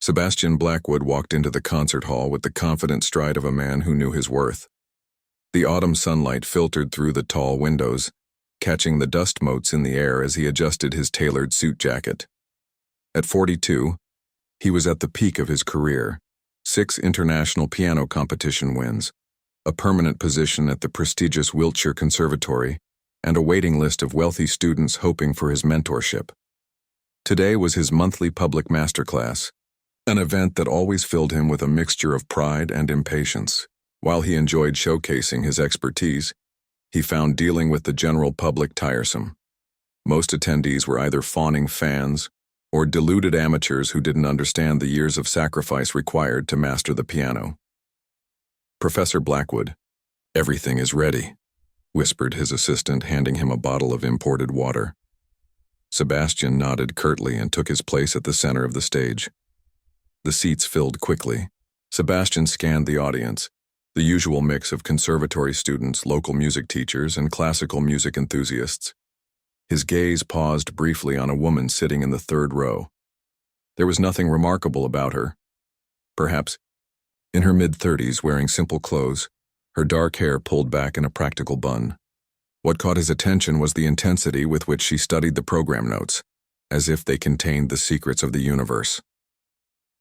Sebastian Blackwood walked into the concert hall with the confident stride of a man who knew his worth. The autumn sunlight filtered through the tall windows, catching the dust motes in the air as he adjusted his tailored suit jacket. At 42, he was at the peak of his career: 6 international piano competition wins, a permanent position at the prestigious Wiltshire Conservatory, and a waiting list of wealthy students hoping for his mentorship. Today was his monthly public masterclass, an event that always filled him with a mixture of pride and impatience. While he enjoyed showcasing his expertise, he found dealing with the general public tiresome. Most attendees were either fawning fans or deluded amateurs who didn't understand the years of sacrifice required to master the piano. "Professor Blackwood, everything is ready," whispered his assistant, handing him a bottle of imported water. Sebastian nodded curtly and took his place at the center of the stage. The seats filled quickly. Sebastian scanned the audience, the usual mix of conservatory students, local music teachers, and classical music enthusiasts. His gaze paused briefly on a woman sitting in the third row. There was nothing remarkable about her. Perhaps in her mid-30s, wearing simple clothes, her dark hair pulled back in a practical bun. What caught his attention was the intensity with which she studied the program notes, as if they contained the secrets of the universe.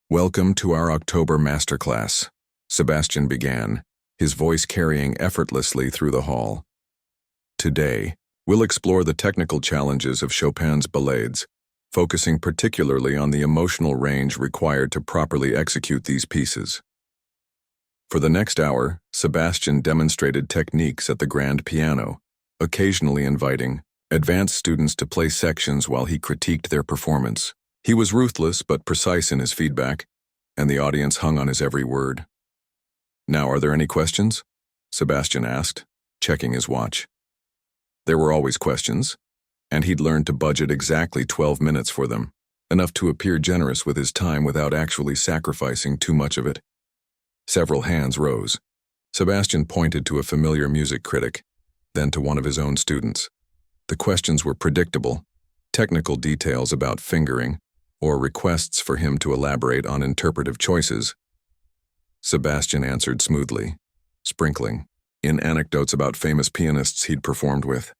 "Welcome to our October masterclass," Sebastian began, his voice carrying effortlessly through the hall. "Today, we'll explore the technical challenges of Chopin's ballades, focusing particularly on the emotional range required to properly execute these pieces." For the next hour, Sebastian demonstrated techniques at the grand piano, occasionally inviting advanced students to play sections while he critiqued their performance. He was ruthless but precise in his feedback, and the audience hung on his every word. "Now, are there any questions?" Sebastian asked, checking his watch. There were always questions, and he'd learned to budget exactly 12 minutes for them, enough to appear generous with his time without actually sacrificing too much of it. Several hands rose. Sebastian pointed to a familiar music critic, then to one of his own students. The questions were predictable: technical details about fingering, or requests for him to elaborate on interpretive choices. Sebastian answered smoothly, sprinkling in anecdotes about famous pianists he'd performed with.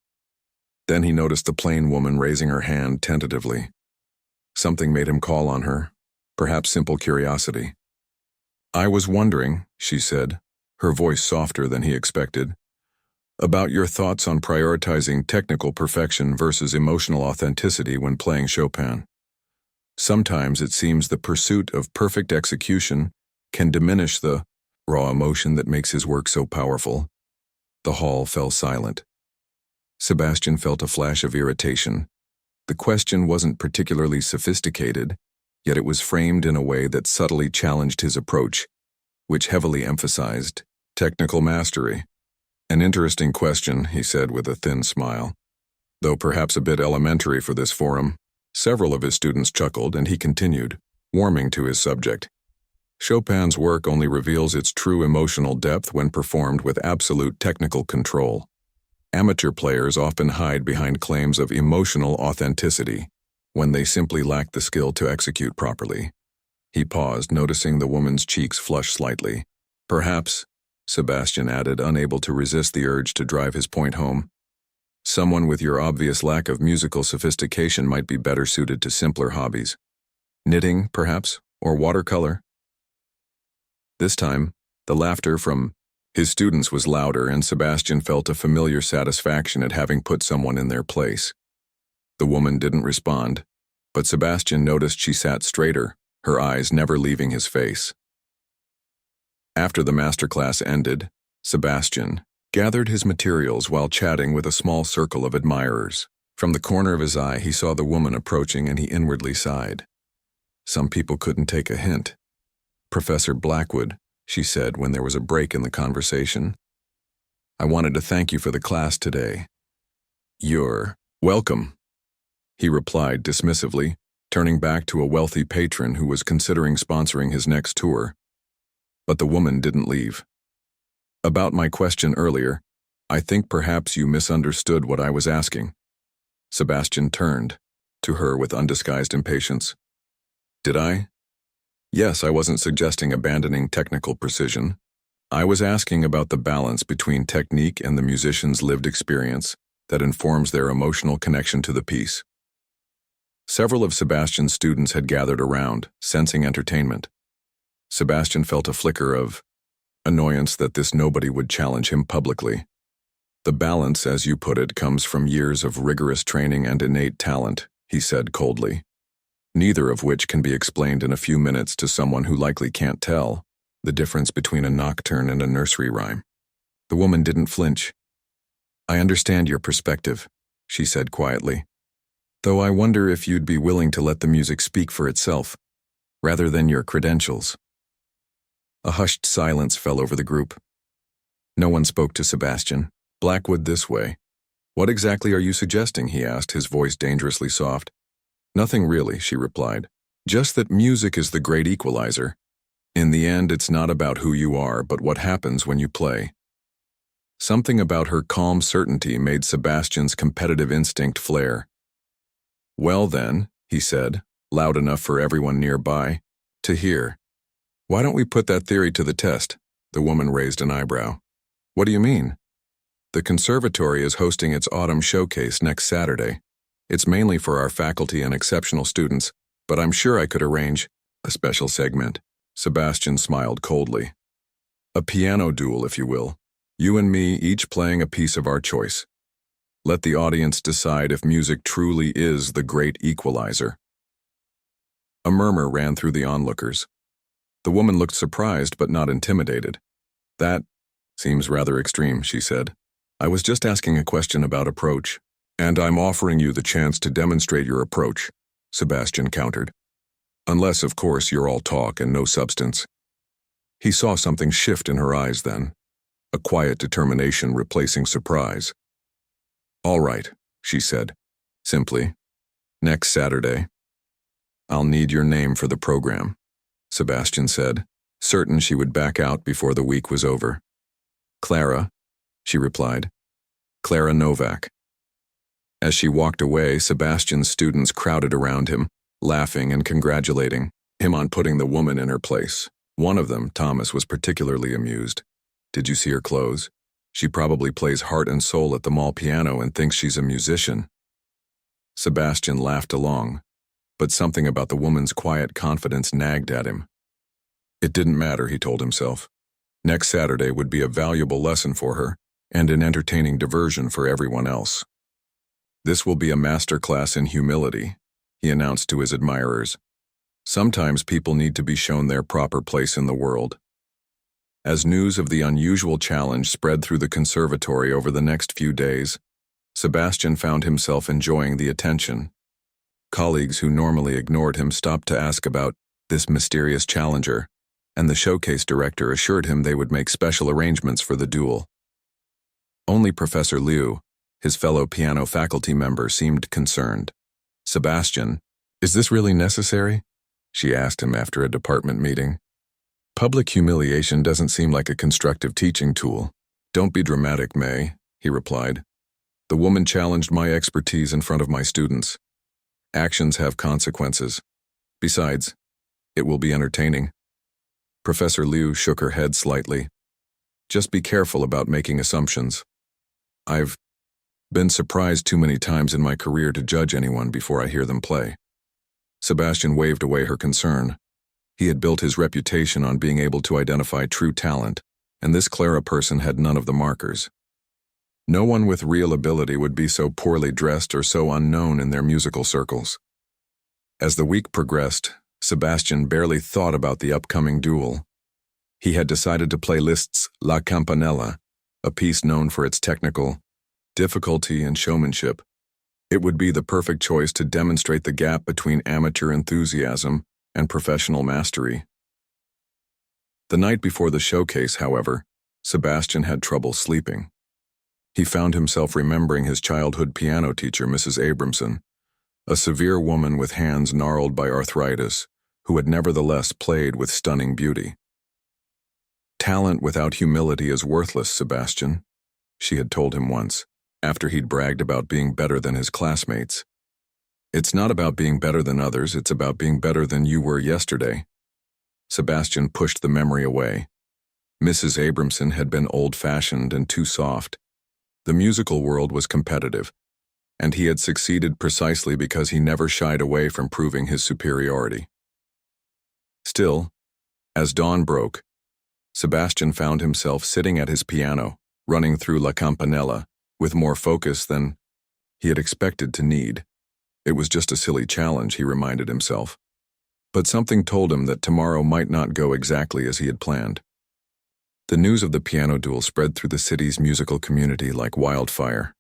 Then he noticed the plain woman raising her hand tentatively. Something made him call on her, perhaps simple curiosity. "I was wondering," she said, her voice softer than he expected, "about your thoughts on prioritizing technical perfection versus emotional authenticity when playing Chopin. Sometimes it seems the pursuit of perfect execution can diminish the raw emotion that makes his work so powerful." The hall fell silent. Sebastian felt a flash of irritation. The question wasn't particularly sophisticated, yet it was framed in a way that subtly challenged his approach, which heavily emphasized technical mastery. "An interesting question," he said with a thin smile, "though perhaps a bit elementary for this forum." Several of his students chuckled, and he continued, warming to his subject. "Chopin's work only reveals its true emotional depth when performed with absolute technical control. Amateur players often hide behind claims of emotional authenticity when they simply lack the skill to execute properly." He paused, noticing the woman's cheeks flush slightly. "Perhaps," Sebastian added, unable to resist the urge to drive his point home, "someone with your obvious lack of musical sophistication might be better suited to simpler hobbies. Knitting, perhaps, or watercolor." This time, the laughter from his students was louder, and Sebastian felt a familiar satisfaction at having put someone in their place. The woman didn't respond, but Sebastian noticed she sat straighter, her eyes never leaving his face. After the masterclass ended, Sebastian gathered his materials while chatting with a small circle of admirers. From the corner of his eye, he saw the woman approaching, and he inwardly sighed. Some people couldn't take a hint. "Professor Blackwood," she said when there was a break in the conversation, "I wanted to thank you for the class today." "You're welcome," he replied dismissively, turning back to a wealthy patron who was considering sponsoring his next tour. But the woman didn't leave. "About my question earlier, I think perhaps you misunderstood what I was asking." Sebastian turned to her with undisguised impatience. "Did I?" Yes, I wasn't suggesting abandoning technical precision. I was asking about the balance between technique and the musician's lived experience that informs their emotional connection to the piece. Several of Sebastian's students had gathered around, sensing entertainment. Sebastian felt a flicker of annoyance that this nobody would challenge him publicly. The balance, as you put it, comes from years of rigorous training and innate talent, he said coldly, neither of which can be explained in a few minutes to someone who likely can't tell the difference between a nocturne and a nursery rhyme. The woman didn't flinch. I understand your perspective, she said quietly, though I wonder if you'd be willing to let the music speak for itself, rather than your credentials. A hushed silence fell over the group. No one spoke to Sebastian. Blackwood this way. What exactly are you suggesting? He asked, his voice dangerously soft. Nothing really, she replied. Just that music is the great equalizer. In the end, it's not about who you are, but what happens when you play. Something about her calm certainty made Sebastian's competitive instinct flare. Well then, he said, loud enough for everyone nearby to hear. Why don't we put that theory to the test? The woman raised an eyebrow. What do you mean? The conservatory is hosting its autumn showcase next Saturday. It's mainly for our faculty and exceptional students, but I'm sure I could arrange a special segment. Sebastian smiled coldly. A piano duel, if you will. You and me each playing a piece of our choice. Let the audience decide if music truly is the great equalizer. A murmur ran through the onlookers. The woman looked surprised but not intimidated. That seems rather extreme, she said. I was just asking a question about approach, and I'm offering you the chance to demonstrate your approach, Sebastian countered. Unless, of course, you're all talk and no substance. He saw something shift in her eyes then, a quiet determination replacing surprise. All right, she said, simply. Next Saturday. I'll need your name for the program, Sebastian said, certain she would back out before the week was over. Clara, she replied. Clara Novak. As she walked away, Sebastian's students crowded around him, laughing and congratulating him on putting the woman in her place. One of them, Thomas, was particularly amused. Did you see her clothes? She probably plays heart and soul at the mall piano and thinks she's a musician. Sebastian laughed along, but something about the woman's quiet confidence nagged at him. It didn't matter, he told himself. Next Saturday would be a valuable lesson for her and an entertaining diversion for everyone else. This will be a master class in humility, he announced to his admirers. Sometimes people need to be shown their proper place in the world. As news of the unusual challenge spread through the conservatory over the next few days, Sebastian found himself enjoying the attention. Colleagues who normally ignored him stopped to ask about this mysterious challenger, and the showcase director assured him they would make special arrangements for the duel. Only Professor Liu, his fellow piano faculty member, seemed concerned. Sebastian, is this really necessary? She asked him after a department meeting. Public humiliation doesn't seem like a constructive teaching tool. Don't be dramatic, May, he replied. The woman challenged my expertise in front of my students. Actions have consequences. Besides, it will be entertaining. Professor Liu shook her head slightly. Just be careful about making assumptions. I've been surprised too many times in my career to judge anyone before I hear them play. Sebastian waved away her concern. He had built his reputation on being able to identify true talent, and this Clara person had none of the markers. No one with real ability would be so poorly dressed or so unknown in their musical circles. As the week progressed, Sebastian barely thought about the upcoming duel. He had decided to play Liszt's La Campanella, a piece known for its technical difficulty and showmanship. It would be the perfect choice to demonstrate the gap between amateur enthusiasm and professional mastery. The night before the showcase, however, Sebastian had trouble sleeping. He found himself remembering his childhood piano teacher, Mrs. Abramson, a severe woman with hands gnarled by arthritis, who had nevertheless played with stunning beauty. Talent without humility is worthless, Sebastian, she had told him once, after he'd bragged about being better than his classmates. It's not about being better than others, it's about being better than you were yesterday. Sebastian pushed the memory away. Mrs. Abramson had been old-fashioned and too soft. The musical world was competitive, and he had succeeded precisely because he never shied away from proving his superiority. Still, as dawn broke, Sebastian found himself sitting at his piano, running through La Campanella, with more focus than he had expected to need. It was just a silly challenge, he reminded himself. But something told him that tomorrow might not go exactly as he had planned. The news of the piano duel spread through the city's musical community like wildfire.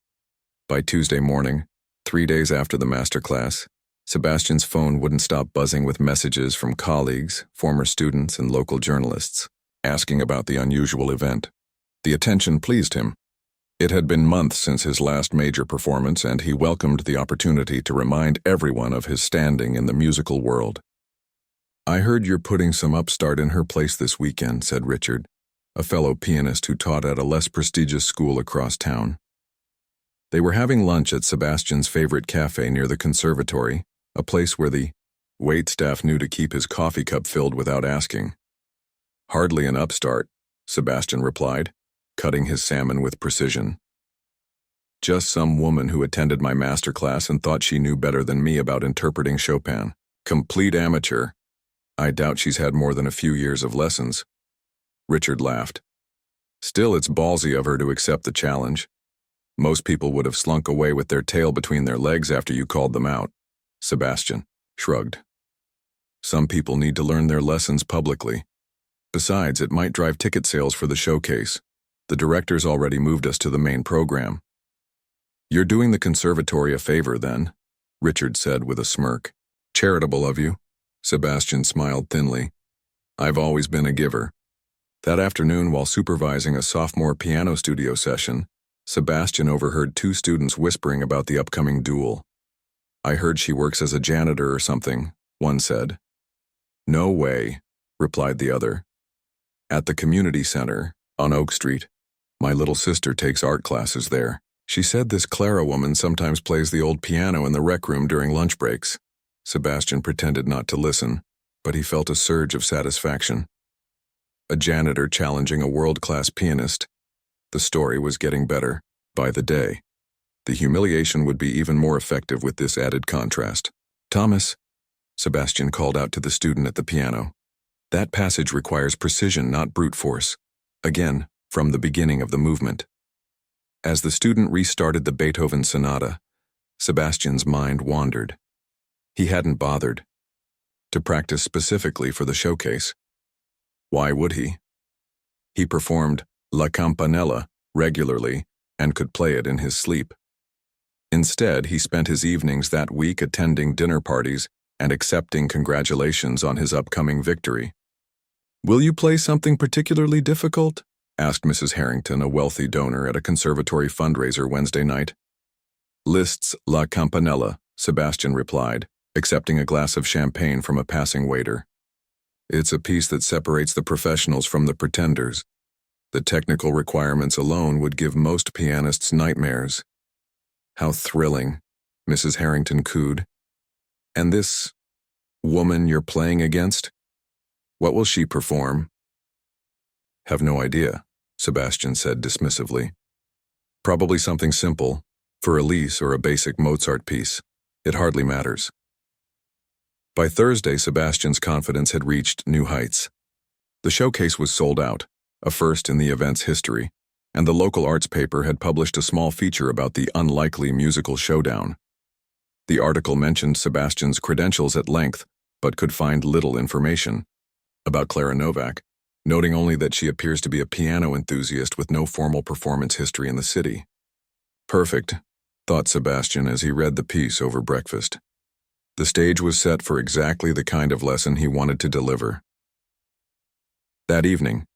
By Tuesday morning, 3 days after the masterclass, Sebastian's phone wouldn't stop buzzing with messages from colleagues, former students, and local journalists, asking about the unusual event. The attention pleased him. It had been months since his last major performance, and he welcomed the opportunity to remind everyone of his standing in the musical world. "I heard you're putting some upstart in her place this weekend," said Richard, a fellow pianist who taught at a less prestigious school across town. They were having lunch at Sebastian's favorite cafe near the conservatory, a place where the waitstaff knew to keep his coffee cup filled without asking. "Hardly an upstart," Sebastian replied, cutting his salmon with precision. "Just some woman who attended my masterclass and thought she knew better than me about interpreting Chopin. Complete amateur. I doubt she's had more than a few years of lessons." Richard laughed. "Still, it's ballsy of her to accept the challenge. Most people would have slunk away with their tail between their legs after you called them out." Sebastian shrugged. "Some people need to learn their lessons publicly. Besides, it might drive ticket sales for the showcase. The director's already moved us to the main program." "You're doing the conservatory a favor, then," Richard said with a smirk. "Charitable of you." Sebastian smiled thinly. "I've always been a giver." That afternoon, while supervising a sophomore piano studio session, Sebastian overheard two students whispering about the upcoming duel. "I heard she works as a janitor or something," one said. "No way," replied the other. "At the community center, on Oak Street. My little sister takes art classes there. She said this Clara woman sometimes plays the old piano in the rec room during lunch breaks." Sebastian pretended not to listen, but he felt a surge of satisfaction. A janitor challenging a world-class pianist. The story was getting better by the day. The humiliation would be even more effective with this added contrast. "Thomas," Sebastian called out to the student at the piano. "That passage requires precision, not brute force. Again, from the beginning of the movement." As the student restarted the Beethoven sonata, Sebastian's mind wandered. He hadn't bothered to practice specifically for the showcase. Why would he? He performed La Campanella regularly and could play it in his sleep. Instead, he spent his evenings that week attending dinner parties and accepting congratulations on his upcoming victory. "Will you play something particularly difficult?" asked Mrs. Harrington, a wealthy donor at a conservatory fundraiser Wednesday night. "Liszt's La Campanella," Sebastian replied, accepting a glass of champagne from a passing waiter. "It's a piece that separates the professionals from the pretenders. The technical requirements alone would give most pianists nightmares." "How thrilling," Mrs. Harrington cooed. "And this woman you're playing against? What will she perform?" "Have no idea," Sebastian said dismissively. "Probably something simple, for Elise or a basic Mozart piece. It hardly matters." By Thursday, Sebastian's confidence had reached new heights. The showcase was sold out, a first in the event's history, and the local arts paper had published a small feature about the unlikely musical showdown. The article mentioned Sebastian's credentials at length, but could find little information about Clara Novak, noting only that she appears to be a piano enthusiast with no formal performance history in the city. Perfect, thought Sebastian as he read the piece over breakfast. The stage was set for exactly the kind of lesson he wanted to deliver. That evening,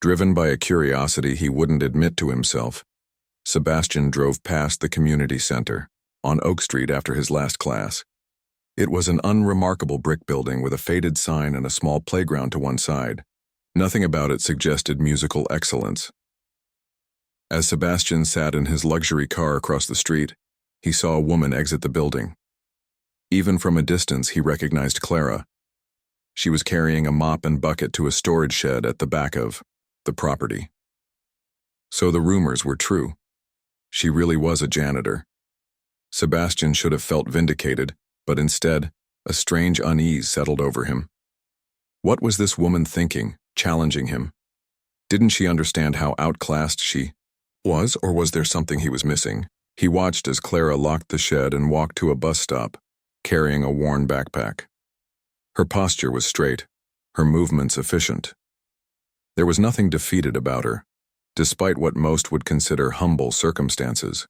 driven by a curiosity he wouldn't admit to himself, Sebastian drove past the community center on Oak Street after his last class. It was an unremarkable brick building with a faded sign and a small playground to one side. Nothing about it suggested musical excellence. As Sebastian sat in his luxury car across the street, he saw a woman exit the building. Even from a distance, he recognized Clara. She was carrying a mop and bucket to a storage shed at the back of the property. So the rumors were true. She really was a janitor. Sebastian should have felt vindicated, but instead, a strange unease settled over him. What was this woman thinking, challenging him? Didn't she understand how outclassed she was, or was there something he was missing? He watched as Clara locked the shed and walked to a bus stop, carrying a worn backpack. Her posture was straight, her movements efficient. There was nothing defeated about her, despite what most would consider humble circumstances.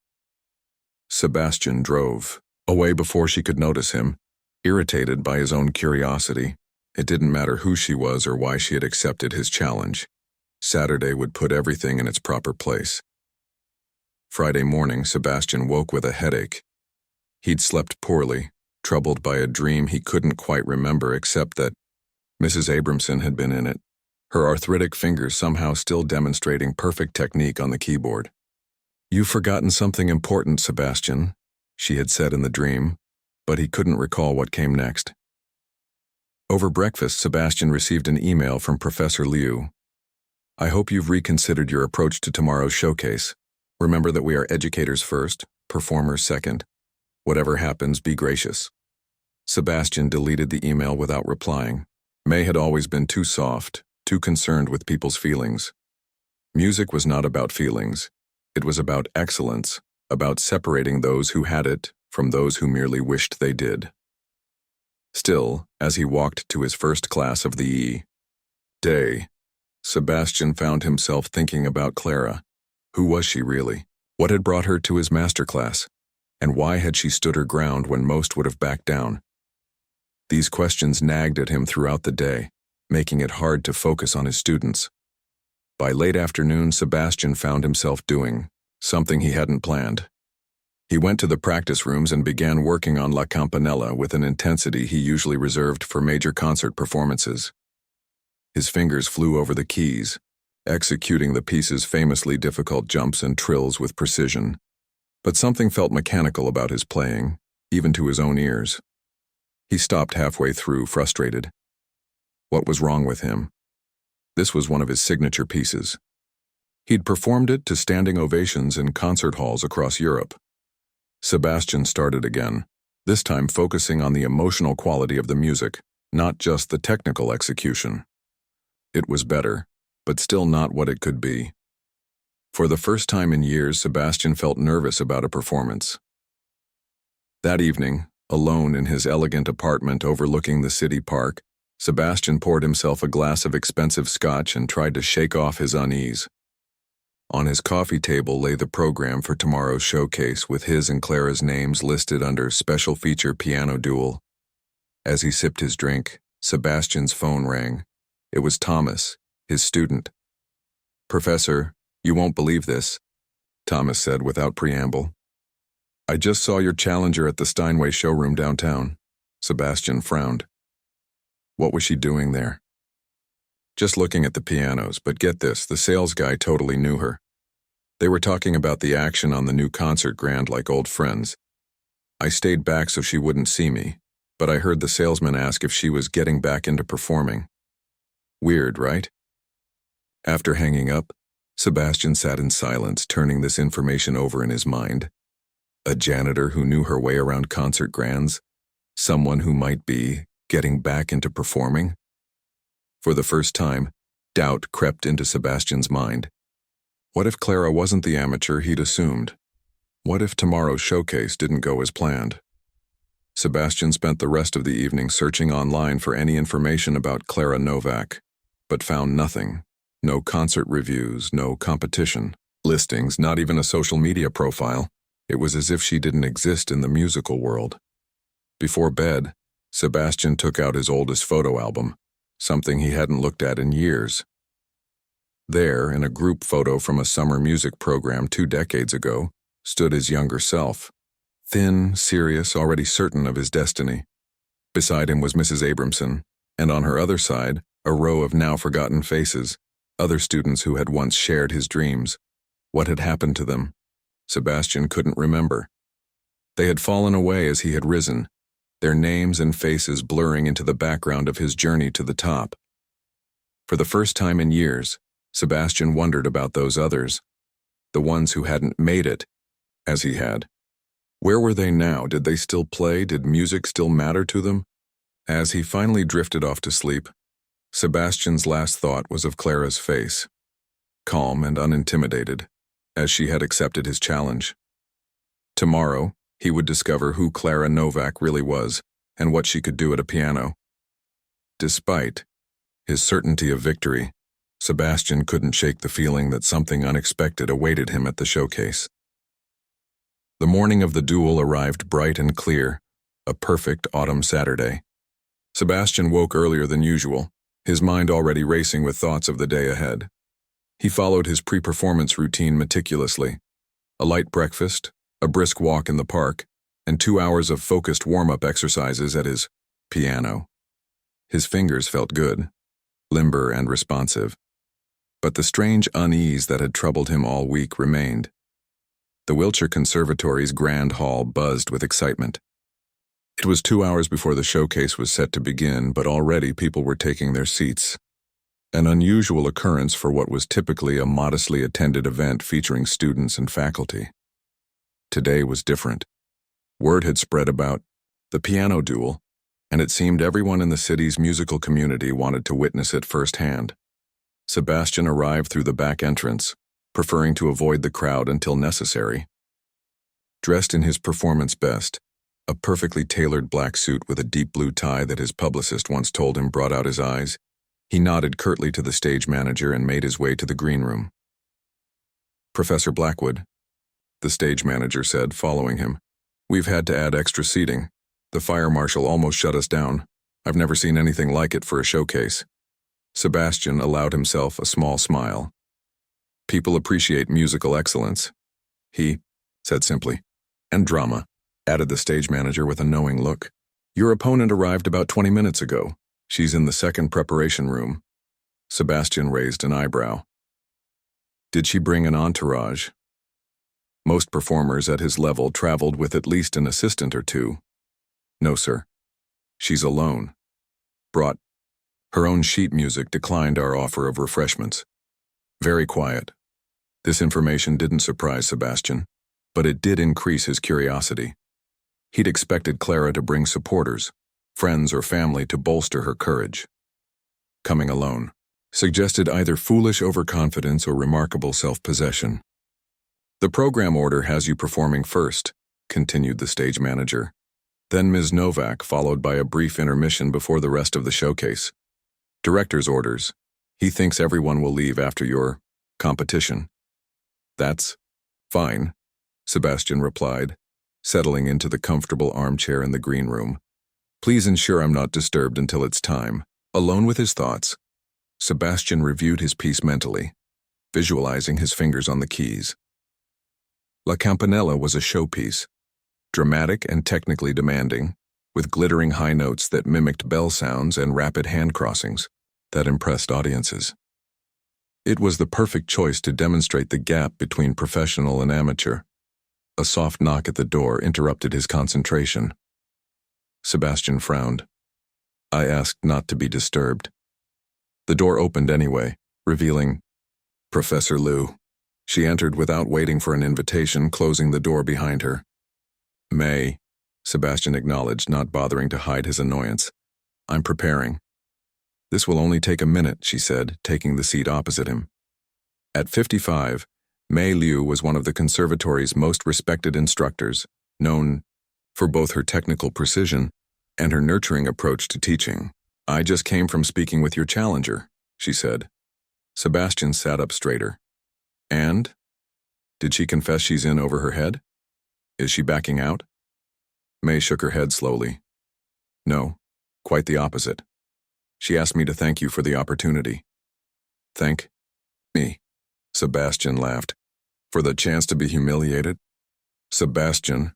Sebastian drove away before she could notice him, irritated by his own curiosity. It didn't matter who she was or why she had accepted his challenge. Saturday would put everything in its proper place. Friday morning, Sebastian woke with a headache. He'd slept poorly, troubled by a dream he couldn't quite remember except that Mrs. Abramson had been in it, her arthritic fingers somehow still demonstrating perfect technique on the keyboard. "You've forgotten something important, Sebastian," she had said in the dream, but he couldn't recall what came next. Over breakfast, Sebastian received an email from Professor Liu. "I hope you've reconsidered your approach to tomorrow's showcase. Remember that we are educators first, performers second. Whatever happens, be gracious." Sebastian deleted the email without replying. May had always been too soft, too concerned with people's feelings. Music was not about feelings. It was about excellence, about separating those who had it from those who merely wished they did. Still, as he walked to his first class of the day, Sebastian found himself thinking about Clara. Who was she really? What had brought her to his masterclass? And why had she stood her ground when most would have backed down? These questions nagged at him throughout the day, making it hard to focus on his students. By late afternoon, Sebastian found himself doing something he hadn't planned. He went to the practice rooms and began working on La Campanella with an intensity he usually reserved for major concert performances. His fingers flew over the keys, executing the piece's famously difficult jumps and trills with precision. But something felt mechanical about his playing, even to his own ears. He stopped halfway through, frustrated. What was wrong with him? This was one of his signature pieces. He'd performed it to standing ovations in concert halls across Europe. Sebastian started again, this time focusing on the emotional quality of the music, not just the technical execution. It was better, but still not what it could be. For the first time in years, Sebastian felt nervous about a performance. That evening, alone in his elegant apartment overlooking the city park, Sebastian poured himself a glass of expensive scotch and tried to shake off his unease. On his coffee table lay the program for tomorrow's showcase with his and Clara's names listed under Special Feature Piano Duel. As he sipped his drink, Sebastian's phone rang. It was Thomas, his student. "Professor, you won't believe this," Thomas said without preamble. "I just saw your challenger at the Steinway showroom downtown." Sebastian frowned. What was she doing there? Just looking at the pianos, but get this, the sales guy totally knew her. They were talking about the action on the new concert grand like old friends. I stayed back so she wouldn't see me, but I heard the salesman ask if she was getting back into performing. Weird, right? After hanging up, Sebastian sat in silence, turning this information over in his mind. A janitor who knew her way around concert grands? Someone who might be getting back into performing? For the first time, doubt crept into Sebastian's mind. What if Clara wasn't the amateur he'd assumed? What if tomorrow's showcase didn't go as planned? Sebastian spent the rest of the evening searching online for any information about Clara Novak, but found nothing. No concert reviews, no competition listings, not even a social media profile. It was as if she didn't exist in the musical world. Before bed, Sebastian took out his oldest photo album, something he hadn't looked at in years. There, in a group photo from a summer music program 2 decades ago, stood his younger self. Thin, serious, already certain of his destiny. Beside him was Mrs. Abramson, and on her other side, a row of now-forgotten faces, other students who had once shared his dreams. What had happened to them? Sebastian couldn't remember. They had fallen away as he had risen, their names and faces blurring into the background of his journey to the top. For the first time in years, Sebastian wondered about those others, the ones who hadn't made it, as he had. Where were they now? Did they still play? Did music still matter to them? As he finally drifted off to sleep, Sebastian's last thought was of Clara's face, calm and unintimidated, as she had accepted his challenge. Tomorrow, he would discover who Clara Novak really was and what she could do at a piano. Despite his certainty of victory, Sebastian couldn't shake the feeling that something unexpected awaited him at the showcase. The morning of the duel arrived bright and clear, a perfect autumn Saturday. Sebastian woke earlier than usual, his mind already racing with thoughts of the day ahead. He followed his pre-performance routine meticulously. A light breakfast, a brisk walk in the park, and 2 hours of focused warm-up exercises at his piano. His fingers felt good, limber and responsive. But the strange unease that had troubled him all week remained. The Wiltshire Conservatory's grand hall buzzed with excitement. It was 2 hours before the showcase was set to begin, but already people were taking their seats. An unusual occurrence for what was typically a modestly attended event featuring students and faculty. Today was different. Word had spread about the piano duel, and it seemed everyone in the city's musical community wanted to witness it firsthand. Sebastian arrived through the back entrance, preferring to avoid the crowd until necessary. Dressed in his performance best, a perfectly tailored black suit with a deep blue tie that his publicist once told him brought out his eyes, he nodded curtly to the stage manager and made his way to the green room. "Professor Blackwood," the stage manager said, following him. "We've had to add extra seating. The fire marshal almost shut us down. I've never seen anything like it for a showcase." Sebastian allowed himself a small smile. "People appreciate musical excellence," he said simply. "And drama," added the stage manager with a knowing look. "Your opponent arrived about 20 minutes ago. She's in the second preparation room." Sebastian raised an eyebrow. Did she bring an entourage? Most performers at his level traveled with at least an assistant or two. "No, sir. She's alone. Brought her own sheet music, declined our offer of refreshments. Very quiet." This information didn't surprise Sebastian, but it did increase his curiosity. He'd expected Clara to bring supporters, friends or family to bolster her courage. Coming alone suggested either foolish overconfidence or remarkable self-possession. "The program order has you performing first," continued the stage manager. Then Ms. Novak, followed by a brief intermission before the rest of the showcase. "Director's orders. He thinks everyone will leave after your competition." "That's fine," Sebastian replied, settling into the comfortable armchair in the green room. "Please ensure I'm not disturbed until it's time." Alone with his thoughts, Sebastian reviewed his piece mentally, visualizing his fingers on the keys. La Campanella was a showpiece, dramatic and technically demanding, with glittering high notes that mimicked bell sounds and rapid hand crossings that impressed audiences. It was the perfect choice to demonstrate the gap between professional and amateur. A soft knock at the door interrupted his concentration. Sebastian frowned. "I asked not to be disturbed." The door opened anyway, revealing Professor Liu. She entered without waiting for an invitation, closing the door behind her. "May," Sebastian acknowledged, not bothering to hide his annoyance. "I'm preparing." "This will only take a minute," she said, taking the seat opposite him. At 55, May Liu was one of the conservatory's most respected instructors, known for both her technical precision and her nurturing approach to teaching. "I just came from speaking with your challenger," she said. Sebastian sat up straighter. "And? Did she confess she's in over her head? Is she backing out?" May shook her head slowly. "No, quite the opposite. She asked me to thank you for the opportunity." "Thank me?" Sebastian laughed. "For the chance to be humiliated?" "Sebastian,"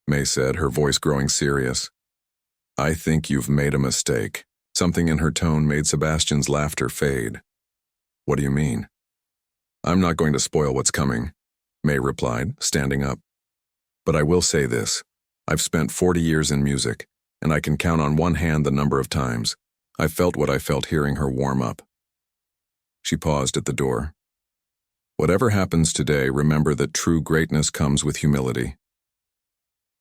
May said, her voice growing serious, "I think you've made a mistake." Something in her tone made Sebastian's laughter fade. "What do you mean?" "I'm not going to spoil what's coming," May replied, standing up. "But I will say this. I've spent 40 years in music, and I can count on one hand the number of times I felt what I felt hearing her warm up. She paused at the door. Whatever happens today, remember that true greatness comes with humility.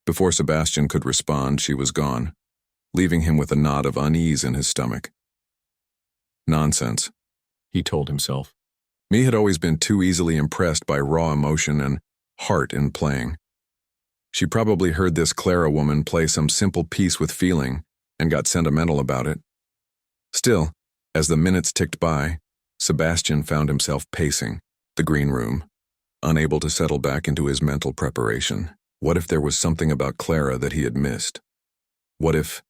Before Sebastian could respond, she was gone, leaving him with a knot of unease in his stomach. Nonsense, he told himself. Me had always been too easily impressed by raw emotion and heart in playing. She probably heard this Clara woman play some simple piece with feeling and got sentimental about it. Still, as the minutes ticked by, Sebastian found himself pacing the green room, unable to settle back into his mental preparation. What if there was something about Clara that he had missed? What if...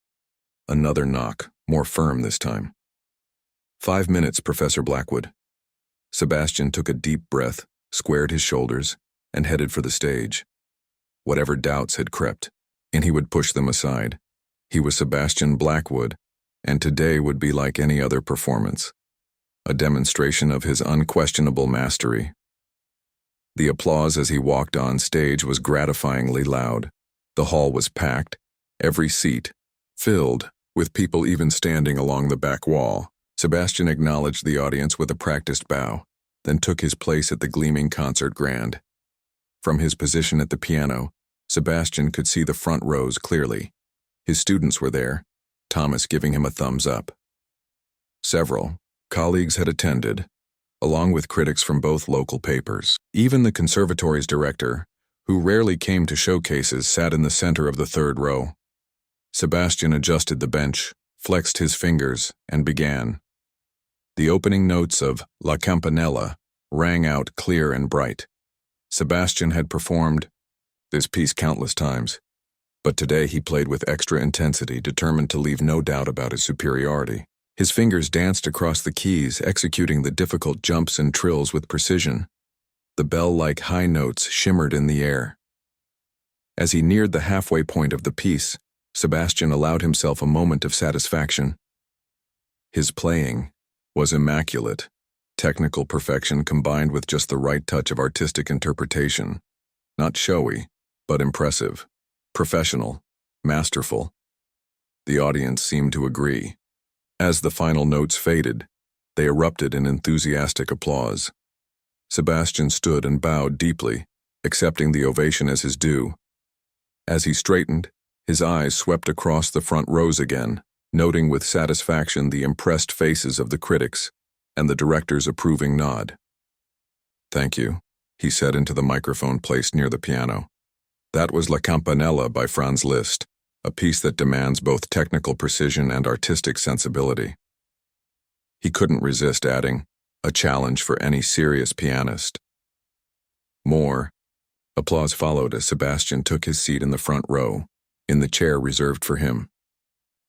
Another knock, more firm this time. 5 minutes, Professor Blackwood. Sebastian took a deep breath, squared his shoulders, and headed for the stage. Whatever doubts had crept, and he would push them aside. He was Sebastian Blackwood, and today would be like any other performance, a demonstration of his unquestionable mastery. The applause as he walked on stage was gratifyingly loud. The hall was packed, every seat filled, with people even standing along the back wall. Sebastian acknowledged the audience with a practiced bow, then took his place at the gleaming concert grand. From his position at the piano, Sebastian could see the front rows clearly. His students were there, Thomas giving him a thumbs up. Several colleagues had attended, along with critics from both local papers. Even the conservatory's director, who rarely came to showcases, sat in the center of the third row. Sebastian adjusted the bench, flexed his fingers, and began. The opening notes of La Campanella rang out clear and bright. Sebastian had performed this piece countless times, but today he played with extra intensity, determined to leave no doubt about his superiority. His fingers danced across the keys, executing the difficult jumps and trills with precision. The bell-like high notes shimmered in the air. As he neared the halfway point of the piece, Sebastian allowed himself a moment of satisfaction. His playing was immaculate, technical perfection combined with just the right touch of artistic interpretation. Not showy, but impressive, professional, masterful. The audience seemed to agree. As the final notes faded, they erupted in enthusiastic applause. Sebastian stood and bowed deeply, accepting the ovation as his due. As he straightened, his eyes swept across the front rows again, noting with satisfaction the impressed faces of the critics and the director's approving nod. "Thank you," he said into the microphone placed near the piano. "That was La Campanella by Franz Liszt, a piece that demands both technical precision and artistic sensibility." He couldn't resist adding, "a challenge for any serious pianist." More applause followed as Sebastian took his seat in the front row, in the chair reserved for him.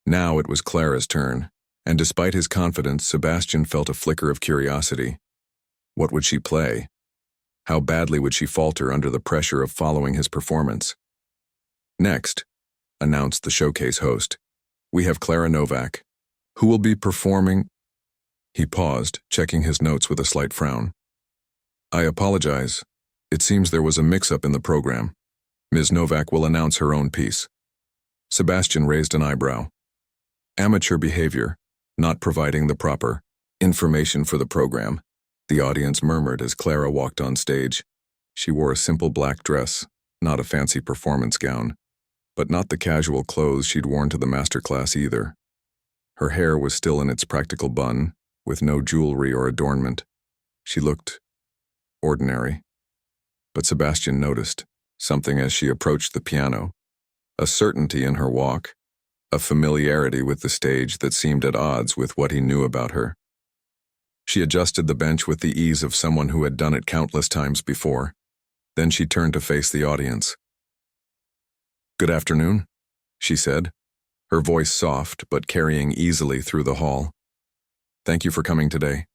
Now it was Clara's turn, and despite his confidence, Sebastian felt a flicker of curiosity. What would she play? How badly would she falter under the pressure of following his performance? "Next," announced the showcase host, "we have Clara Novak, who will be performing—" He paused, checking his notes with a slight frown. "I apologize. It seems there was a mix-up in the program. Ms. Novak will announce her own piece." Sebastian raised an eyebrow. Amateur behavior, not providing the proper information for the program. The audience murmured as Clara walked on stage. She wore a simple black dress, not a fancy performance gown, but not the casual clothes she'd worn to the masterclass either. Her hair was still in its practical bun, with no jewelry or adornment. She looked ordinary. But Sebastian noticed something as she approached the piano, a certainty in her walk, a familiarity with the stage that seemed at odds with what he knew about her. She adjusted the bench with the ease of someone who had done it countless times before. Then she turned to face the audience. "Good afternoon," she said, her voice soft but carrying easily through the hall. "Thank you for coming today."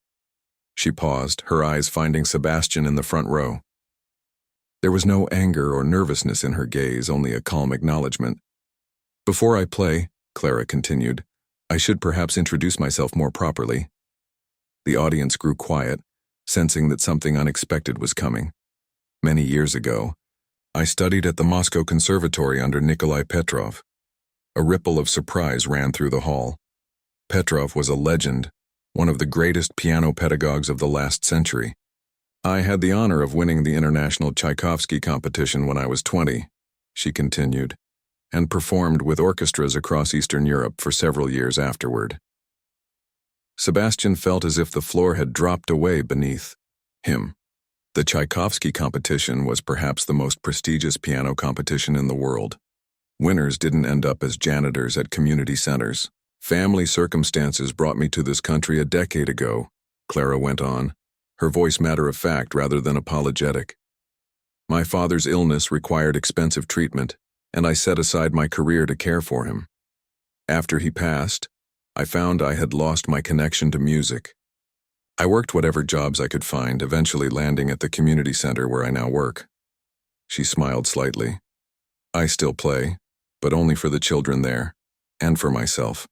She paused, her eyes finding Sebastian in the front row. There was no anger or nervousness in her gaze, only a calm acknowledgement. "Before I play," Clara continued, "I should perhaps introduce myself more properly." The audience grew quiet, sensing that something unexpected was coming. "Many years ago, I studied at the Moscow Conservatory under Nikolai Petrov." A ripple of surprise ran through the hall. Petrov was a legend, one of the greatest piano pedagogues of the last century. I had the honor of winning the international Tchaikovsky competition when I was 20, she continued, and performed with orchestras across Eastern Europe for several years afterward. Sebastian felt as if the floor had dropped away beneath him. The Tchaikovsky competition was perhaps the most prestigious piano competition in the world. Winners didn't end up as janitors at community centers. Family circumstances brought me to this country a decade ago, Clara went on, her voice matter-of-fact rather than apologetic. My father's illness required expensive treatment, and I set aside my career to care for him. After he passed, I found I had lost my connection to music. I worked whatever jobs I could find, eventually landing at the community center where I now work. She smiled slightly. I still play, but only for the children there, and for myself.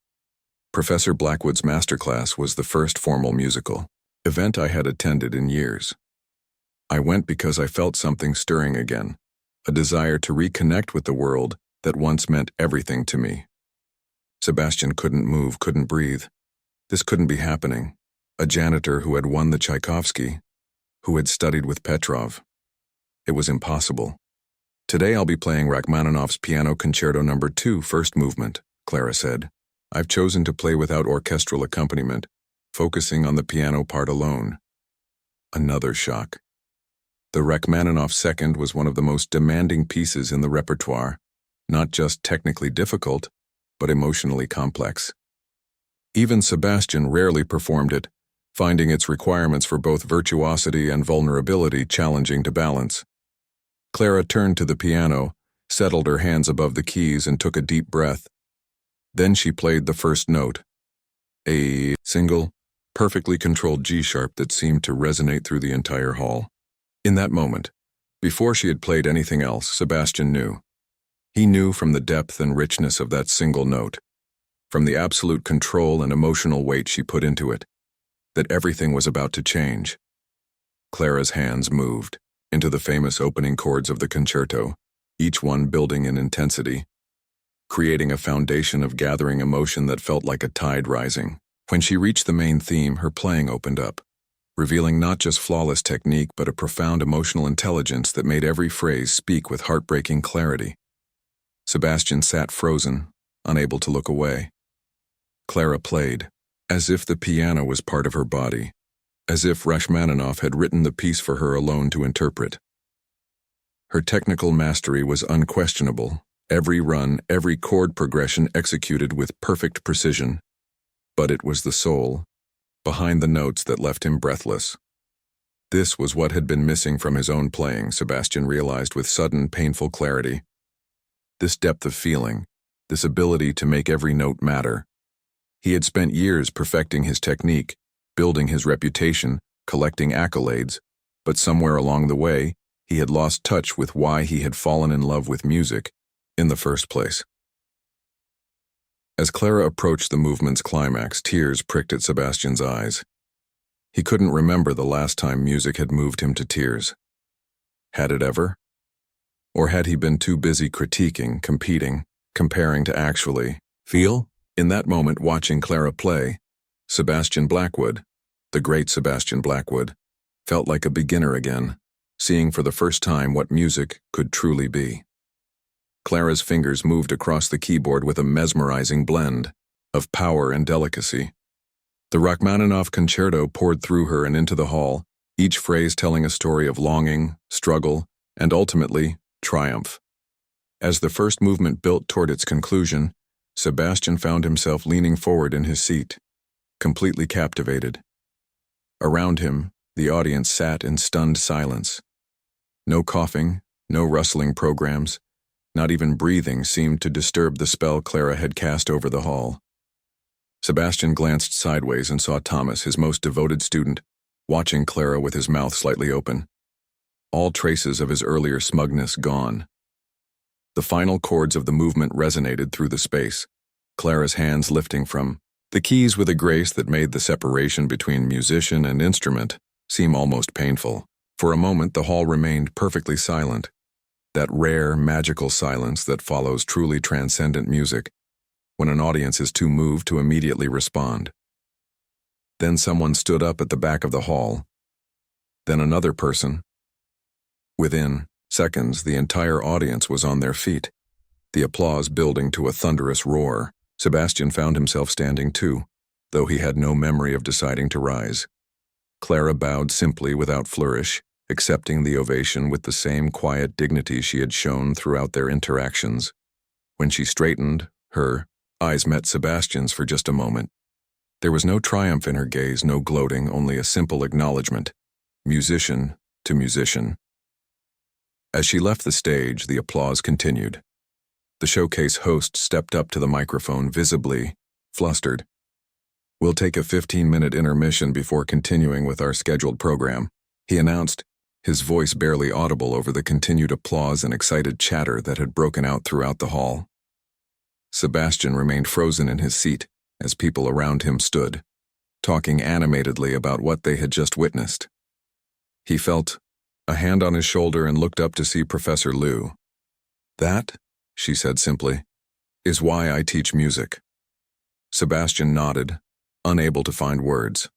Professor Blackwood's masterclass was the first formal musical event I had attended in years. I went because I felt something stirring again, a desire to reconnect with the world that once meant everything to me. Sebastian couldn't move, couldn't breathe. This couldn't be happening. A janitor who had won the Tchaikovsky, who had studied with Petrov. It was impossible. Today I'll be playing Rachmaninoff's Piano Concerto No. 2, first movement, Clara said. I've chosen to play without orchestral accompaniment, focusing on the piano part alone. Another shock. The Rachmaninoff Second was one of the most demanding pieces in the repertoire, not just technically difficult, but emotionally complex. Even Sebastian rarely performed it, finding its requirements for both virtuosity and vulnerability challenging to balance. Clara turned to the piano, settled her hands above the keys, and took a deep breath. Then she played the first note, a single, perfectly controlled G-sharp that seemed to resonate through the entire hall. In that moment, before she had played anything else, Sebastian knew. He knew from the depth and richness of that single note, from the absolute control and emotional weight she put into it, that everything was about to change. Clara's hands moved into the famous opening chords of the concerto, each one building in intensity, creating a foundation of gathering emotion that felt like a tide rising. When she reached the main theme, her playing opened up, revealing not just flawless technique but a profound emotional intelligence that made every phrase speak with heartbreaking clarity. Sebastian sat frozen, unable to look away. Clara played, as if the piano was part of her body, as if Rachmaninoff had written the piece for her alone to interpret. Her technical mastery was unquestionable, every run, every chord progression executed with perfect precision. But it was the soul, behind the notes, that left him breathless. This was what had been missing from his own playing, Sebastian realized with sudden, painful clarity. This depth of feeling, this ability to make every note matter. He had spent years perfecting his technique, building his reputation, collecting accolades, but somewhere along the way, he had lost touch with why he had fallen in love with music in the first place. As Clara approached the movement's climax, tears pricked at Sebastian's eyes. He couldn't remember the last time music had moved him to tears. Had it ever? Or had he been too busy critiquing, competing, comparing to actually feel? In that moment, watching Clara play, Sebastian Blackwood, the great Sebastian Blackwood, felt like a beginner again, seeing for the first time what music could truly be. Clara's fingers moved across the keyboard with a mesmerizing blend of power and delicacy. The Rachmaninoff concerto poured through her and into the hall, each phrase telling a story of longing, struggle, and ultimately, triumph. As the first movement built toward its conclusion, Sebastian found himself leaning forward in his seat, completely captivated. Around him, the audience sat in stunned silence. No coughing, no rustling programs, not even breathing seemed to disturb the spell Clara had cast over the hall. Sebastian glanced sideways and saw Thomas, his most devoted student, watching Clara with his mouth slightly open. All traces of his earlier smugness gone. The final chords of the movement resonated through the space, Clara's hands lifting from the keys with a grace that made the separation between musician and instrument seem almost painful. For a moment, the hall remained perfectly silent, that rare, magical silence that follows truly transcendent music, when an audience is too moved to immediately respond. Then someone stood up at the back of the hall. Then another person. Within seconds, the entire audience was on their feet, the applause building to a thunderous roar. Sebastian found himself standing too, though he had no memory of deciding to rise. Clara bowed simply without flourish, accepting the ovation with the same quiet dignity she had shown throughout their interactions. When she straightened, her eyes met Sebastian's for just a moment. There was no triumph in her gaze, no gloating, only a simple acknowledgement, musician to musician. As she left the stage, the applause continued. The showcase host stepped up to the microphone, visibly flustered. "We'll take a 15-minute intermission before continuing with our scheduled program," he announced, his voice barely audible over the continued applause and excited chatter that had broken out throughout the hall. Sebastian remained frozen in his seat as people around him stood, talking animatedly about what they had just witnessed. He felt a hand on his shoulder and looked up to see Professor Liu. "That," she said simply, "is why I teach music." Sebastian nodded, unable to find words.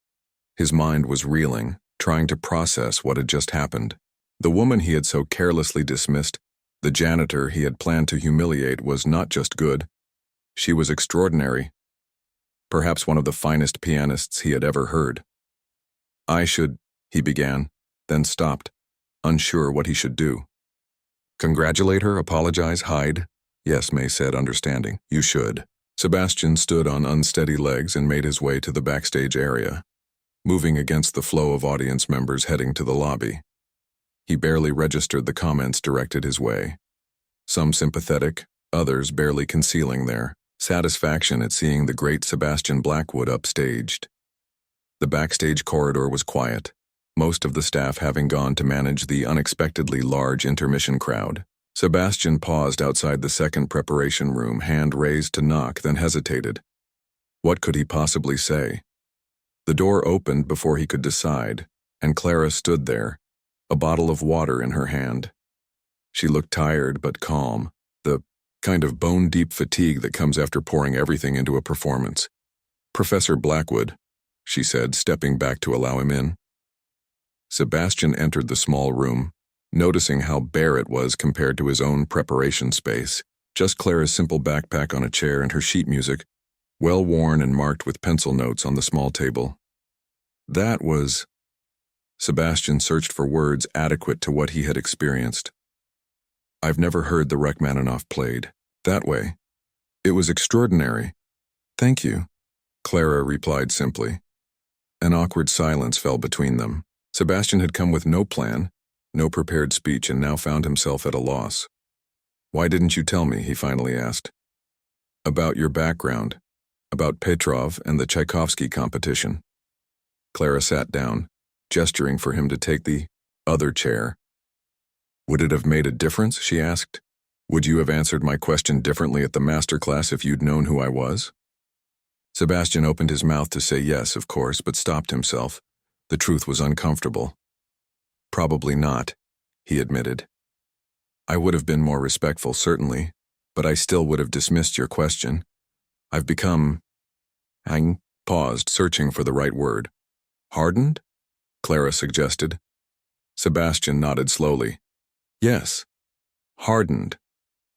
His mind was reeling, trying to process what had just happened. The woman he had so carelessly dismissed, the janitor he had planned to humiliate, was not just good. She was extraordinary. Perhaps one of the finest pianists he had ever heard. He began, then stopped, unsure what he should do. "Congratulate her, apologize, hide?" "Yes," May said, understanding. "You should." Sebastian stood on unsteady legs and made his way to the backstage area, moving against the flow of audience members heading to the lobby. He barely registered the comments directed his way, some sympathetic, others barely concealing their satisfaction at seeing the great Sebastian Blackwood upstaged. The backstage corridor was quiet, most of the staff having gone to manage the unexpectedly large intermission crowd. Sebastian paused outside the second preparation room, hand raised to knock, then hesitated. What could he possibly say? The door opened before he could decide, and Clara stood there, a bottle of water in her hand. She looked tired but calm, the kind of bone-deep fatigue that comes after pouring everything into a performance. "Professor Blackwood," she said, stepping back to allow him in. Sebastian entered the small room, noticing how bare it was compared to his own preparation space. Just Clara's simple backpack on a chair and her sheet music, well worn and marked with pencil notes on the small table. That was... Sebastian searched for words adequate to what he had experienced. "I've never heard the Rachmaninoff played that way. It was extraordinary." "Thank you," Clara replied simply. An awkward silence fell between them. Sebastian had come with no plan, no prepared speech, and now found himself at a loss. "Why didn't you tell me?" he finally asked. "About your background, about Petrov and the Tchaikovsky competition." Clara sat down, gesturing for him to take the other chair. "Would it have made a difference?" she asked. "Would you have answered my question differently at the master class if you'd known who I was?" Sebastian opened his mouth to say yes, of course, but stopped himself. The truth was uncomfortable. "Probably not," he admitted. "I would have been more respectful, certainly, but I still would have dismissed your question. I've become..." I paused, searching for the right word. "Hardened?" Clara suggested. Sebastian nodded slowly. "Yes. Hardened.